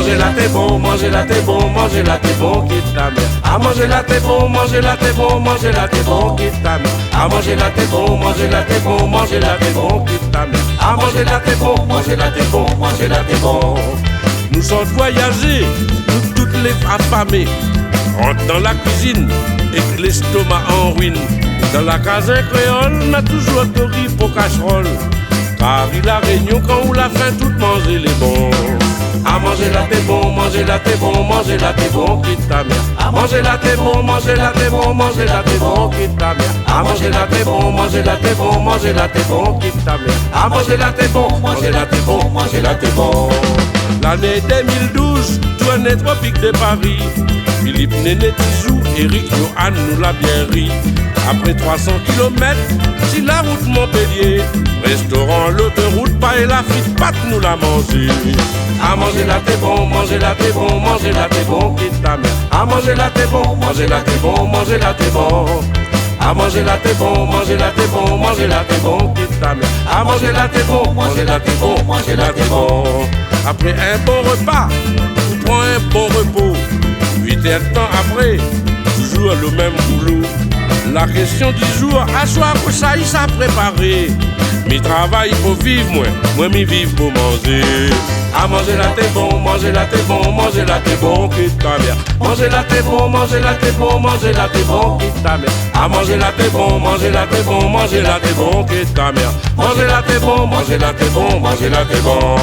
manger là t'es bon, manger là t'es bon, manger là t'es bon, quitte ta mère. À manger là t'es bon, manger là t'es bon, manger là t'es bon, quitte ta mère. À manger là t'es bon, manger là t'es bon, manger là t'es bon, quitte ta mère. À manger là t'es bon, manger là t'es bon, manger là t'es bon. Nous sommes voyagés, nous toutes les affamés. Rentre dans la cuisine et que l'estomac en ruine. Dans la case créole, on a toujours de riz pour casserole. Car il a réunion quand on la faim, tout manger les bons. À manger là t'es bon, manger là t'es bon, manger là t'es bon, quitte ta mère. À manger là t'es bon, manger là t'es bon, manger là t'es bon, quitte ta mère. À manger là t'es bon, manger là t'es bon, manger là t'es bon, quitte ta mère. À manger là t'es bon, manger là t'es bon, manger là t'es bon. L'année 2012, tournée tropique de Paris. Philippe, Néné, Tizou, Eric, Johan nous l'a bien ri. Après 300 km, si la route Montpellier, restaurant, l'autoroute, pas et la frite pâte nous l'a mangé. À manger là t'es bon, manger là t'es bon, manger là t'es bon, quitte ta mère. À manger là t'es bon, manger là t'es bon, manger là t'es bon. À manger là t'es bon, manger là t'es bon, manger là t'es bon, quitte ta mère. À manger là t'es bon, manger là t'es bon, manger là t'es bon. Après un bon repas, on prend un bon repos. 8 heures de temps après, toujours le même boulot. La question du jour, à soir pour ça, il s'est préparé. Mi travail pour vivre, moi mi vivre pour manger. À manger là t'es bon, manger là t'es bon, manger là t'es bon, quitte ta mère. Manger là t'es bon, manger là t'es bon, manger là t'es bon, quitte ta mère. À manger là t'es bon, manger là t'es bon, manger là t'es bon, quitte ta mère. Manger là t'es bon, manger là t'es bon, manger là t'es bon.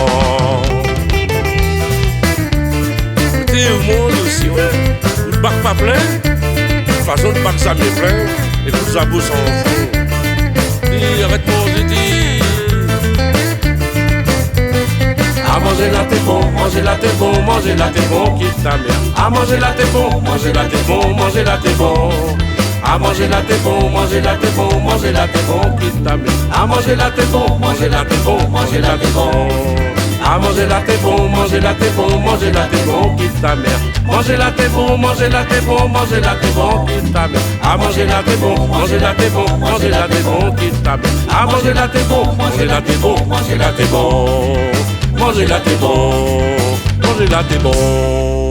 T'es au monde aussi, ouais. Le bac pas plein, de façon de bac ça m'est plein, et tout ça beau sans fond. Dis, arrête mon dit. À manger là t'es bon, manger là t'es bon, manger là t'es bon, quitte ta mère. À manger là t'es bon, manger là t'es bon, manger là t'es bon. À manger là t'es bon, manger là t'es bon, manger là t'es bon, quitte ta mère. À manger là t'es bon, manger là t'es bon, manger là t'es bon. À manger là t'es bon, manger là t'es bon, manger là t'es bon, quitte ta mère. Manger là t'es bon, manger là t'es bon, manger là t'es bon, quitte ta mère. À manger là t'es bon, manger là t'es bon, manger là t'es bon, quitte ta mère. À manger là t'es bon, manger là t'es bon, manger là t'es bon. Manger là t'es bon, manger là t'es bon.